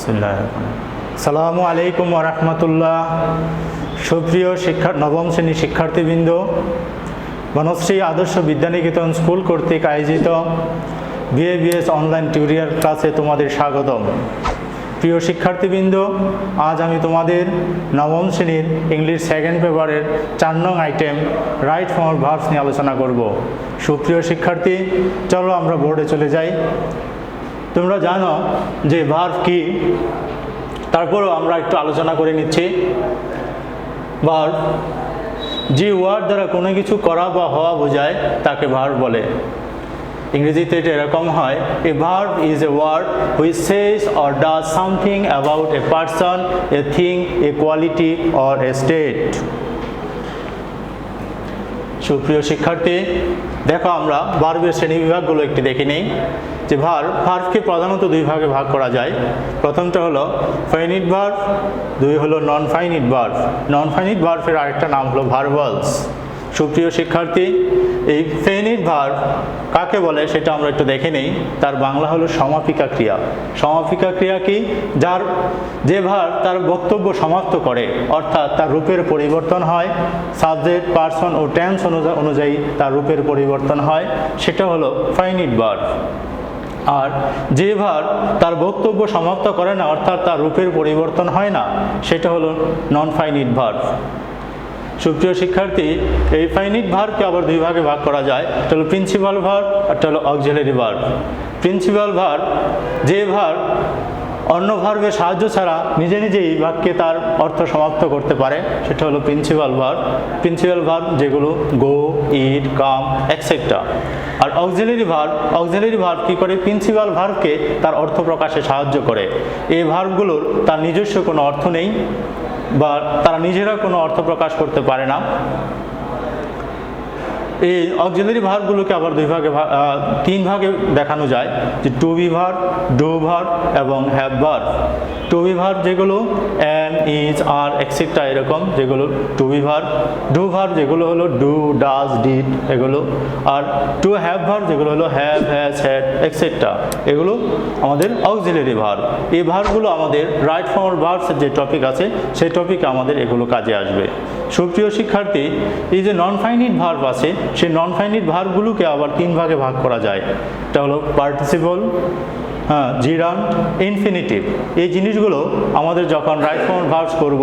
আসসালামু আলাইকুম ওয়া রাহমাতুল্লাহ। সুপ্রিয় নবম শ্রেণীর শিক্ষার্থীবৃন্দ, বনশ্রী আদর্শ বিদ্যানিকেতন স্কুল কর্তৃক আয়োজিত বিএবিএস অনলাইন টিউটোরিয়াল ক্লাসে তোমাদের স্বাগতম। প্রিয় শিক্ষার্থীবৃন্দ, আজ আমি তোমাদের নবম শ্রেণীর ইংলিশ সেকেন্ড পেপারের 4 নং আইটেম রাইট ফর্ম ভার্বস নিয়ে আলোচনা করব। সুপ্রিয় শিক্ষার্থী, চলো আমরা বোর্ডে চলে যাই। তোমরা জানো যে ভার্ব কি, তারপরও আমরা একটু আলোচনা করে নিচ্ছি। ভার্ব যে ওয়ার্ড দ্বারা কোনো কিছু করা বা হওয়া বোঝায় তাকে ভার্ব বলে। ইংরেজিতে এটা এরকম হয়, a verb is a word which says or does something about a person, a thing, a quality or a state. সুপ্রিয় শিক্ষার্থী, দেখো আমরা ভার্বের শ্রেণীবিভাগগুলো একটি দেখে নেই। যে ভার্বকে প্রধানত দুই ভাগে ভাগ করা যায়। প্রথমটা হলো ফাইনিট ভার্ব, দুই হলো non finite verb. Non finite ভার্বের আরেকটা নাম হলো ভার্বালস। সুপ্রিয় শিক্ষার্থী, এই ফাইনিট ভার্ব কাকে বলে সেটা আমরা একটু দেখে নেই। তার বাংলা হলো সমাপিকা ক্রিয়া। সমাপিকা ক্রিয়া কি? যে ভার্ব তার বক্তব্য সমাপ্ত করে, অর্থাৎ তার রূপের পরিবর্তন হয়, সাবজেক্ট, পার্সন ও টেন্স অনুযায়ী তার রূপের পরিবর্তন হয়, সেটা হলো ফাইনিট ভার্ব। আর যে ভার্ব তার বক্তব্য সমাপ্ত করে না, অর্থাৎ তার রূপের পরিবর্তন হয় না, সেটা হলো নন ফাইনিট ভার্ব। সুপ্রিয় শিক্ষার্থী, এই ফাইনিট ভার্বকে আবার দুই ভাগে ভাগ করা যায়। এটা হলো প্রিন্সিপাল ভার্ব, একটা হলো অক্সিলারি ভার্ব। প্রিন্সিপাল ভার্ব যে ভার্ব অন্য ভার্বের সাহায্য ছাড়া নিজে নিজেই বাক্যে তার অর্থ সমাপ্ত করতে পারে, সেটা হলো প্রিন্সিপাল ভার্ব। প্রিন্সিপাল ভার্ব যেগুলো গো, ইট, কাম, এটসেট্রা। আর অক্সিলারি ভার্ব কি করে? প্রিন্সিপাল ভার্বকে তার অর্থ প্রকাশে সাহায্য করে। এই ভার্বগুলোর তার নিজস্ব কোনো অর্থ নেই বা তারা নিজেরা কোনো অর্থ প্রকাশ করতে পারে না। এই অক্সিলারি ভার্বগুলোকে আবার তিন ভাগে দেখানো যায়, যে to be verb, do verb এবং have verb. To be verb যেগুলো এম, ইজ, আর, এটসেট্রা এরকম, যেগুলো to be verb. Do verb যেগুলো হলো ডু, ডাজ, ডিড এগুলো। আর টু হ্যাভ ভার্ব যেগুলো হলো হ্যাভ, হ্যাজ, হ্যাড, এটসেট্রা, এগুলো আমাদের অক্সিলারি ভার্ব। এই ভার্বগুলো আমাদের রাইট ফর্ম ভার্বসের যে টপিক আছে সেই টপিকে আমাদের এগুলো কাজে আসবে। সুপ্রিয় শিক্ষার্থী, এই যে নন ফাইনিট ভার্ব আছে, সেই নন ফাইনিট ভার্বগুলোকে আবার তিন ভাগে ভাগ করা যায়। এটা হলো পার্টিসিপল, জিরান্ড, ইনফিনিটিভ। এই জিনিসগুলো আমাদের যখন রাইট ফর্ম ভার্বস করব,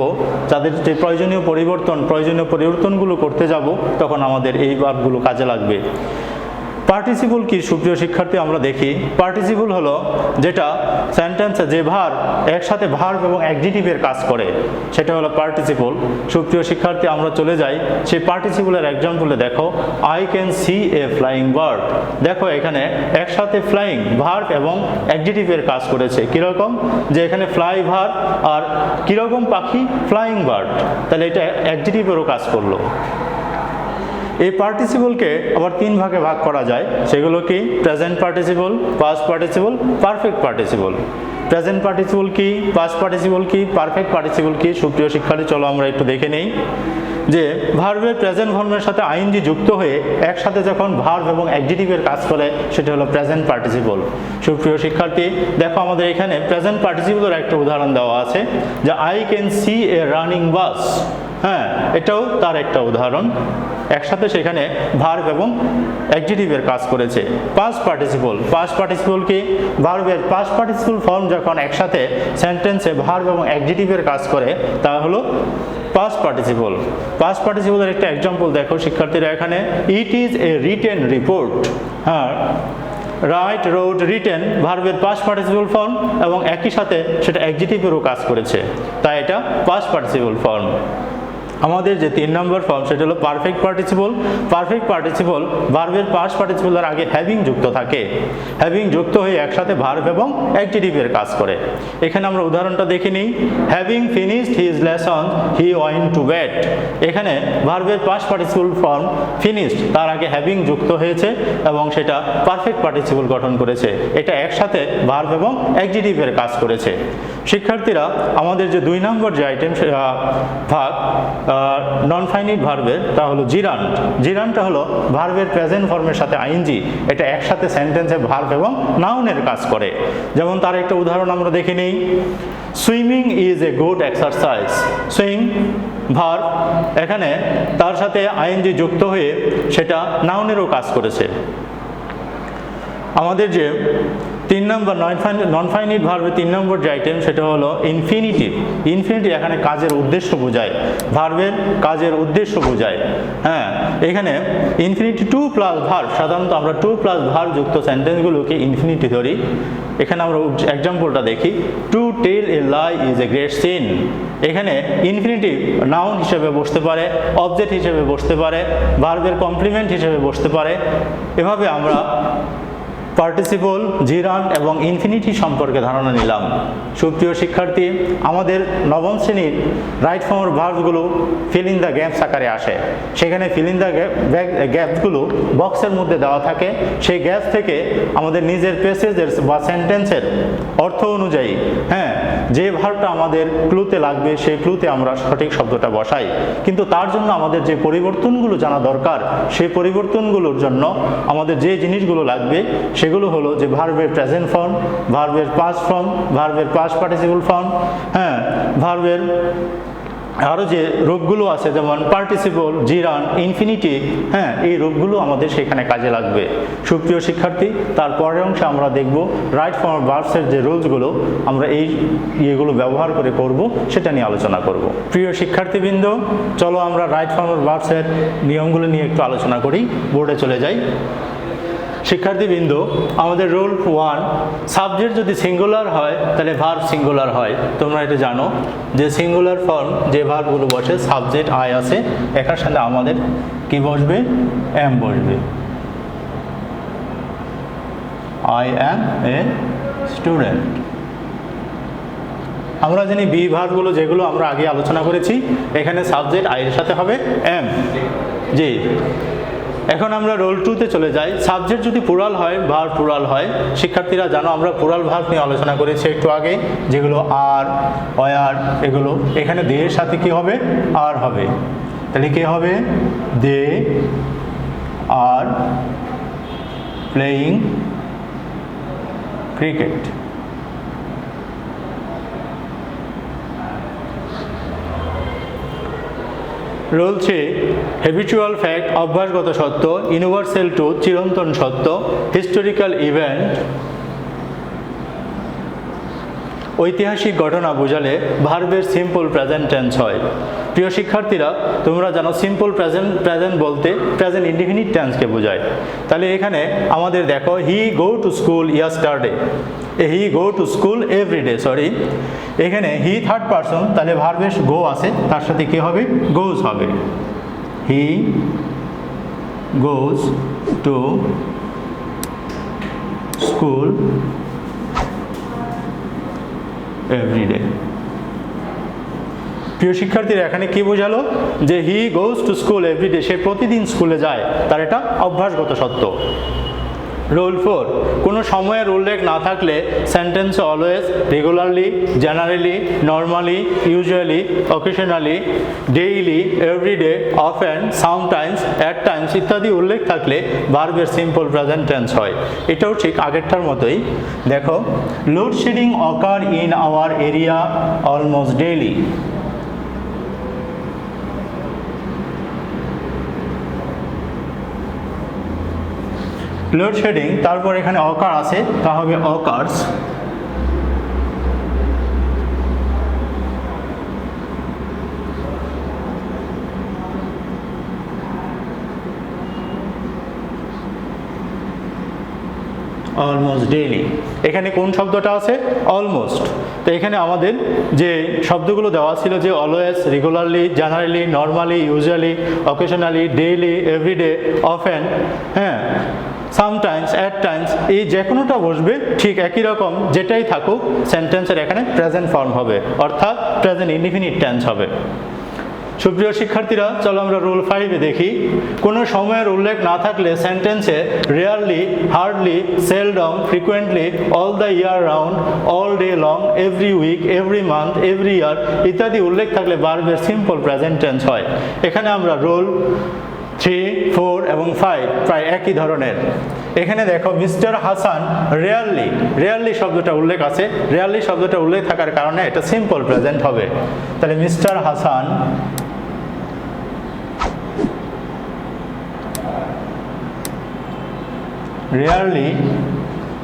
যাদের যে প্রয়োজনীয় পরিবর্তনগুলো করতে যাব, তখন আমাদের এই ভার্বগুলো কাজে লাগবে। পার্টিসিপল কি সুপ্রিয় শিক্ষার্থী? আমরা দেখি, পার্টিসিপল হলো যেটা সেন্টেন্সে যে ভার্ব একসাথে ভার্ব এবং অ্যাডজেক্টিভের কাজ করে, সেটা হলো পার্টিসিপল। সুপ্রিয় শিক্ষার্থী, আমরা চলে যাই সেই পার্টিসিপলের এক্সাম্পলে। দেখো, I can see A flying bird. দেখো এখানে একসাথে ফ্লাইং ভার্ব এবং অ্যাডজেক্টিভের কাজ করেছে। কিরকম? যে এখানে ফ্লাই ভার্ব, আর কিরকম পাখি? Flying bird. তাহলে এটা অ্যাডজেক্টিভেরও কাজ করলো। এই পার্টিসিপলকে আবার তিন ভাগে ভাগ করা যায়। সেগুলো কি? Present participle, past participle, perfect participle. Present participle কি, পাস্ট পার্টিসিপল কি, পারফেক্ট পার্টিসিপল কি? সুপ্রিয় শিক্ষার্থী, চলো আমরা একটু দেখে নেই। যে ভার্বের প্রেজেন্ট ফর্মের সাথে আইএনজি যুক্ত হয়ে একসাথে যখন ভার্ব এবং অ্যাডজেক্টিভের কাজ করে, সেটা হলো প্রেজেন্ট পার্টিসিপল। সুপ্রিয় শিক্ষার্থী, দেখো আমাদের এখানে প্রেজেন্ট পার্টিসিপলের একটা উদাহরণ দেওয়া আছে, যে I can see A running bus. হ্যাঁ, এটাও তার একটা উদাহরণ। একসাথে সেখানে ভার্ব এবং অ্যাডজেক্টিভের কাজ করেছে। পাস্ট পার্টিসিপল কি? ভার্বের পাস্ট পার্টিসিপল ফর্ম যখন একসাথে সেন্টেন্সে ভার্ব এবং অ্যাডজেক্টিভের কাজ করে, তা হলো পাস্ট পার্টিসিপল। পাস্ট পার্টিসিপলের একটা এক্সাম্পল দেখো শিক্ষার্থীরা এখানে, it is a written report. হ্যাঁ, রাইট, রোড, রিটেন ভার্বের পাস্ট পার্টিসিপল ফর্ম এবং একই সাথে সেটা অ্যাডজেক্টিভেরও কাজ করেছে, তাই এটা পাস্ট পার্টিসিপল ফর্ম। আমাদের যে 3 নম্বর ফর্ম, সেটা হলো পারফেক্ট পার্টিসিপল। পারফেক্ট পার্টিসিপল ভার্বের পাস্ট পার্টিসিপলের আগে হ্যাভিং যুক্ত থাকে। হ্যাভিং যুক্ত হয়ে একসাথে ভার্ব এবং অ্যাডজেক্টিভের কাজ করে। এখানে আমরা উদাহরণটা দেখে নিই। Having finished his lesson he went to bed. এখানে ভার্বের পাস্ট পার্টিসিপল ফর্ম ফিনিশড, তার আগে হ্যাভিং যুক্ত হয়েছে এবং সেটা পারফেক্ট পার্টিসিপল গঠন করেছে। এটা একসাথে ভার্ব এবং অ্যাডজেক্টিভের কাজ করেছে। শিক্ষার্থীরা আমাদের যে 2 নম্বর যে আইটেম ভাগ নন ফাইনিট ভার্বের, তা হলো জিরান্ট। জিরান্টটা হলো ভার্বের প্রেজেন্ট ফর্মের সাথে আইএনজি, এটা একসাথে সেন্টেন্সে ভার্ব এবং নাউনের কাজ করে। যেমন তার একটা উদাহরণ আমরা দেখে নিই, swimming is a good exercise. Swing verb, এখানে তার সাথে আইএনজি যুক্ত হয়ে সেটা নাউনেরও কাজ করেছে। আমাদের যে 3 নম্বর নন ফাইনিট ভার্বের 3 নম্বর যে আইটেম সেটা হলো ইনফিনিটিভ। ইনফিনিটিভ এখানে কাজের উদ্দেশ্য বোঝায়, ভার্বের কাজের উদ্দেশ্য বোঝায়। হ্যাঁ, এখানে ইনফিনিটি টু প্লাস ভার্ব, সাধারণত আমরা টু প্লাস ভার্ব যুক্ত সেন্টেন্সগুলোকে ইনফিনিটি ধরি। এখানে আমরা এক্সাম্পলটা দেখি, to tell a lie is a great sin. এখানে ইনফিনিটিভ নাউন হিসেবে বসতে পারে, অবজেক্ট হিসেবে বসতে পারে, ভার্বের কমপ্লিমেন্ট হিসেবে বসতে পারে। এভাবে আমরা পার্টিসিপল, জিরান্ট এবং ইনফিনিটি সম্পর্কে ধারণা নিলাম। সুপ্রিয় শিক্ষার্থী, আমাদের নবম শ্রেণীর রাইট ফর্ম ভার্বগুলো ফিল ইন দ্য গ্যাপস আকারে আসে। সেখানে ফিল ইন দ্য গ্যাপসগুলো বক্সের মধ্যে দেওয়া থাকে। সেই গ্যাপস থেকে আমাদের নিজের প্যাসেজের বা সেন্টেন্সের অর্থ অনুযায়ী যে ভার্বটা আমাদের ক্লুতে লাগবে সেই ক্লুতে আমরা সঠিক শব্দটা বসাই। কিন্তু তার জন্য আমাদের যে পরিবর্তনগুলো জানা দরকার, সেই পরিবর্তনগুলোর জন্য আমাদের যে জিনিসগুলো লাগবে সেগুলো হলো যে ভার্বের প্রেজেন্ট ফর্ম, ভার্বের পাস্ট ফর্ম, ভার্বের পাস্ট পার্টিসিপল ফর্ম, ভার্বের আরও যে রূপগুলো আছে যেমন পার্টিসিপল, জিরান্ট, ইনফিনিটি, এই রূপগুলো আমাদের সেখানে কাজে লাগবে। সুপ্রিয় শিক্ষার্থী, তার পরের অংশে আমরা দেখব রাইট ফর্ম ভার্বসের যে রুলসগুলো আমরা এই ইয়েগুলো ব্যবহার করে করব, সেটা নিয়ে আলোচনা করব। প্রিয় শিক্ষার্থীবৃন্দ, চলো আমরা রাইট ফর্ম ভার্বসের নিয়মগুলো নিয়ে একটু আলোচনা করি। বোর্ডে চলে যাই। শিক্ষার্থীবৃন্দ, আমাদের রুল 1, সাবজেক্ট যদি সিঙ্গুলার হয় তাহলে ভার্ব সিঙ্গুলার হয়। তোমরা এটা জানো যে সিঙ্গুলার ফর্ম যে ভার্বগুলো বসে, সাবজেক্ট আই আছে, এটার সাথে আমাদের কি বসবে? এম বসবে। I am a student. আমরা জানি বি ভার্বগুলো যেগুলো আমরা আগে আলোচনা করেছি, এখানে সাবজেক্ট আই এর সাথে হবে এম। জি, এখন আমরা রোল 2তে চলে যাই। সাবজেক্ট যদি প্লুরাল হয়, ভার্ব প্লুরাল হয়। শিক্ষার্থীরা জানো আমরা প্লুরাল ভার্ব নিয়ে আলোচনা করেছি একটু আগে, যেগুলো আর, ওয়ার, এগুলো। এখানে দে এর সাথে কি হবে? আর হবে। তাহলে কি হবে? They are playing cricket. Rule 3, habitual fact, অভ্যাসগত সত্য, ইউনিভার্সাল ট্রুথ, চিরন্তন সত্য, হিস্টোরিক্যাল ইভেন্ট, ঐতিহাসিক ঘটনা বোঝালে ভার্বের সিম্পল প্রেজেন্ট টেন্স হয়। প্রিয় শিক্ষার্থীরা, তোমরা জানো সিম্পল প্রেজেন্ট বলতে প্রেজেন্ট ইনডিফিনিট টেন্সকে বোঝায়। তাহলে এখানে আমাদের দেখো, he go to school yesterday, he go to school everyday. Sorry, এখানে হি থার্ড পারসন, তাহলে ভার্বের গো আছে, তার সাথে কি হবে? গোজ হবে। হি গোজ টু স্কুল এভরিডে। প্রিয় শিক্ষার্থীরা, এখানে কি বোঝালো? যে হি গোজ টু স্কুল এভরিডে, সে প্রতিদিন স্কুলে যায়, তার এটা অভ্যাসগত সত্য। রুল 4, কোনো সময়ের উল্লেখ না থাকলে sentence always, regularly, generally, normally, usually, occasionally, daily, everyday, often, sometimes, at times ইত্যাদি উল্লেখ থাকলে ভার্বের সিম্পল প্রেজেন্ট টেন্স হয়। এটাও ঠিক আগেরটার মতোই। দেখো, load shedding occur in our area almost daily. Load shedding, তারপর এখানে অকার আছে, তা হবে অকার্স। Almost daily. এখানে কোন শব্দটা আছে? অলমোস্ট। তো এখানে আমাদের যে শব্দগুলো দেওয়া ছিল যে always, regularly, generally, normally, usually, occasionally, daily, everyday, often, sometimes, at times, এই যে কোনোটা বসবে ঠিক একই রকম, যেটাই থাকুক সেন্টেন্সের এখানে প্রেজেন্ট ফর্ম হবে, অর্থাৎ প্রেজেন্ট ইনডিফিনিট টেন্স হবে। সুপ্রিয় শিক্ষার্থীরা, চলো আমরা রুল 5-এ দেখি। কোনো সময়ের উল্লেখ না থাকলে সেন্টেন্সে rarely, hardly, seldom, frequently, all the year round, all day long, every week, every month, every year ইত্যাদি উল্লেখ থাকলে ভার্বের সিম্পল প্রেজেন্ট টেন্স হয়। এখানে আমরা রুল 3, 4 এবং 5 প্রায় একই ধরনের। এখানে দেখো মিস্টার হাসান রেয়ারলি, রেয়ারলি শব্দটা উল্লেখ আছে, রেয়ারলি শব্দটা উল্লেখ থাকার কারণে এটা সিম্পল প্রেজেন্ট হবে। তাহলে mister Hasan rarely,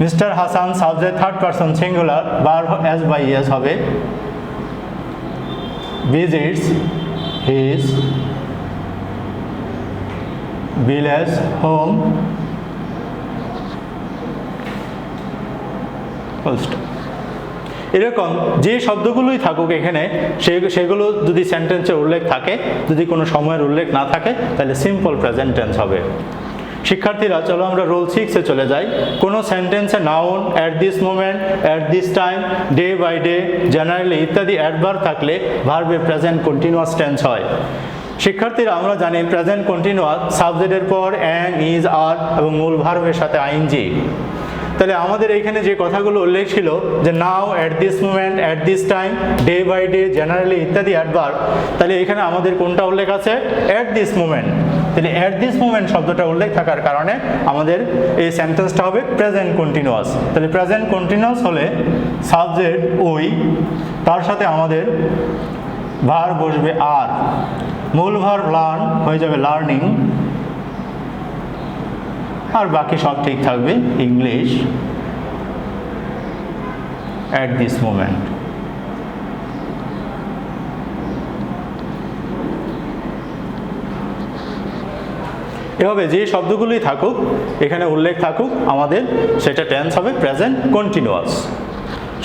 mister Hasan subject third person singular, verb S by S হবে, ভিজিটস হিজ ভিলেজ হোম, এরকম যে শব্দগুলোই থাকুক এখানে সেগুলো যদি সেন্টেন্সে উল্লেখ থাকে, যদি কোনো সময়ের উল্লেখ না থাকে তাহলে সিম্পল প্রেজেন্ট টেন্স হবে। শিক্ষার্থীরা, চলো আমরা রুল 6-এ চলে যাই। কোনো সেন্টেন্সে noun, at this moment, at this time, day by day, generally ইত্যাদি অ্যাডভার্ব থাকলে ভার্বে প্রেজেন্ট কন্টিনিউয়াস টেন্স হয়। শিক্ষার্থীরা, আমরা জানি প্রেজেন্ট কন্টিনিউয়াস সাবজেক্টের পর অ্যাম, ইজ, আর এবং মূল ভার্বের সাথে আইএনজি। তাহলে আমাদের এইখানে যে কথাগুলো উল্লেখ ছিল যে now, at this moment, at this time, day by day, generally ইত্যাদি অ্যাডভার্ব, তাহলে এখানে আমাদের কোনটা উল্লেখ আছে? At this moment. তাহলে অ্যাট দিস মোমেন্ট শব্দটা উল্লেখ থাকার কারণে আমাদের এই সেন্টেন্সটা হবে প্রেজেন্ট কন্টিনিউয়াস। তাহলে প্রেজেন্ট কন্টিনিউয়াস হলে সাবজেক্ট ওই, তার সাথে আমাদের ভার্ব বসবে আর, মূল ভার্ব লার্ন হয়ে যাবে লার্নিং, আর বাকি সব ঠিক থাকবে ইংলিশ, অ্যাট দিস মোমেন্ট। এভাবে যে শব্দগুলোই থাকুক এখানে উল্লেখ থাকুক আমাদের সেটা টেন্স হবে প্রেজেন্ট কন্টিনিউয়াস।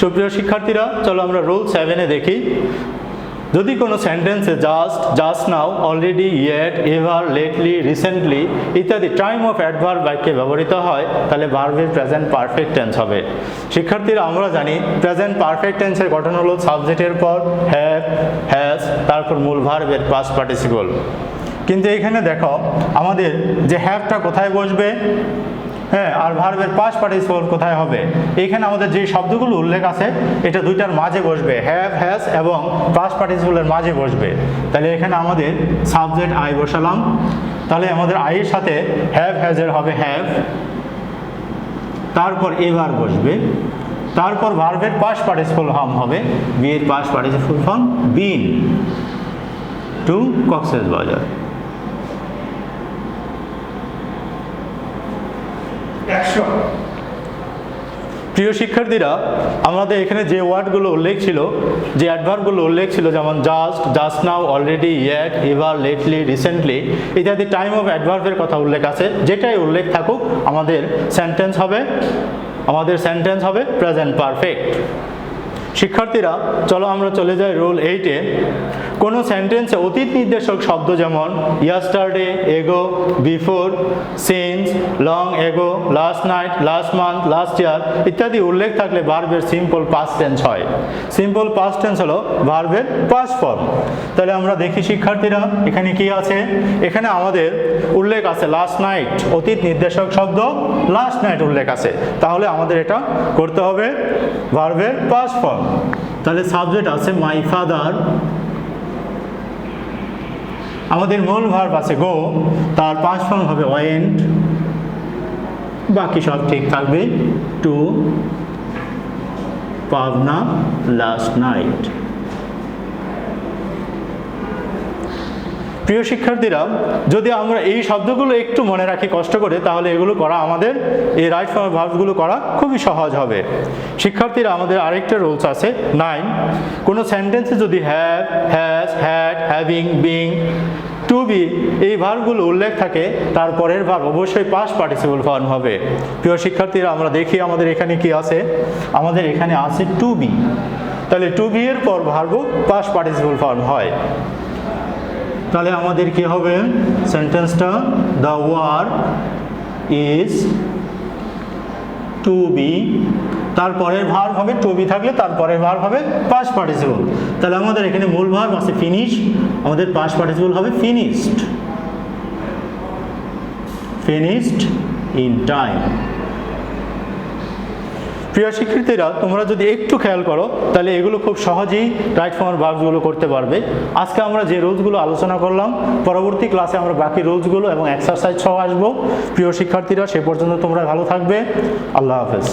সুপ্রিয় শিক্ষার্থীরা, চলো আমরা রুল 7-এ দেখি। যদি কোনো সেন্টেন্সে just, just now, already, yet, ever, lately, recently ইত্যাদি টাইম অফ অ্যাডভার্ব বাক্যে ব্যবহৃত হয় তাহলে ভার্বের প্রেজেন্ট পারফেক্ট টেন্স হবে। শিক্ষার্থীরা, আমরা জানি প্রেজেন্ট পারফেক্ট টেন্সের গঠন হলো সাবজেক্টের পর হ্যাভ, হ্যাজ, তারপর মূল ভার্বের পাস্ট পার্টিসিপল। কিন্তু এখানে দেখো আমাদের যে হ্যাভটা কোথায় বসবে, হ্যাঁ, আর ভার্বের পাস্ট পার্টিসিপল কোথায় হবে? এখানে আমাদের যে শব্দগুলো উল্লেখ আছে এটা দুইটার মাঝে বসবে, হ্যাভ, হ্যাজ এবং পাস্ট পার্টিসিপলের মাঝে বসবে। তাহলে এখানে আমাদের সাবজেক্ট আই বসালাম, তাহলে আমাদের আইয়ের সাথে হ্যাভ, হ্যাজের হবে হ্যাভ, তারপর এভার বসবে, তারপর ভার্বের পাস্ট পার্টিসিপল ফর্ম হবে, বি এর past participle form been to Cox's বাজার। প্রিয় শিক্ষার্থীরা, আমাদের এখানে যে ওয়ার্ডগুলো উল্লেখ ছিল, যে অ্যাডভার্বগুলো উল্লেখ ছিল, যেমন just, just now, already, yet, ever, lately, recently ইত্যাদি টাইম অফ অ্যাডভার্বের কথা উল্লেখ আছে। যেটাই উল্লেখ থাকুক আমাদের সেন্টেন্স হবে প্রেজেন্ট পারফেক্ট। শিক্ষার্থীরা, চলো আমরা চলে যাই রুল 8-এ। কোনো সেন্টেন্সে অতীত নির্দেশক শব্দ যেমন ইয়াস্টারডে, এগো, before, since, long ago, last night, last month, last year ইত্যাদি উল্লেখ থাকলে ভার্বের সিম্পল পাস্ট টেন্স হয়। সিম্পল পাস্ট টেন্স হলো ভার্বের পাস্ট ফর্ম। তাহলে আমরা দেখি শিক্ষার্থীরা, এখানে কি আছে? এখানে আমাদের উল্লেখ আছে লাস্ট নাইট, অতীত নির্দেশক শব্দ লাস্ট নাইট উল্লেখ আছে, তাহলে আমাদের এটা করতে হবে ভার্বের পাস্ট ফর্ম। তাহলে সাবজেক্ট আছে মাই ফাদার, আমাদের মূল ভার্ব আছে গো, তার পাস্ট ফর্ম হবে ওয়েন্ট, বাকি সব ঠিক থাকবে, টু পাবনা লাস্ট নাইট। প্রিয় শিক্ষার্থীরা, যদি আমরা এই শব্দগুলো একটু মনে রাখি কষ্ট করে, তাহলে এগুলো করা আমাদের এই রাইট ফর্ম ভার্বগুলো করা খুবই সহজ হবে। শিক্ষার্থীরা, আমাদের আরেকটা রুলস আছে 9। কোনো সেন্টেন্সে যদি have, has, had, having, being, to be এই ভার্বগুলো উল্লেখ থাকে তারপরের ভার্ব অবশ্যই পাস্ট পার্টিসিপল ফর্ম হবে। প্রিয় শিক্ষার্থীরা, আমরা দেখি আমাদের এখানে কি আছে। আমাদের এখানে আছে টু বি, তাহলে টু বি এর পর ভার্ব পাস্ট পার্টিসিপল ফর্ম হয়। তাহলে আমাদের কি হবে সেন্টেন্সটা? The work is to to be, তারপরের ভার্ব হবে টু বি থাকলে তারপরের ভার্ব হবে পাস্ট পার্টিসিপল। তাহলে আমাদের এখানে মূল ভার্ব আছে ফিনিশ, আমাদের পাস্ট পার্টিসিপল হবে ফিনিশড, ফিনিশড ইন টাইম। প্রিয় শিক্ষার্থীরা, তোমরা যদি একটু খেয়াল করো তাহলে এগুলো খুব সহজেই রাইট ফর্ম ভার্বগুলো করতে পারবে। আজকে আমরা যে রুলসগুলো আলোচনা করলাম, পরবর্তী ক্লাসে আমরা বাকি রুলসগুলো এবং এক্সারসাইজ সহ আসবো। প্রিয় শিক্ষার্থীরা, সে পর্যন্ত তোমরা ভালো থাকবে। আল্লাহ হাফেজ।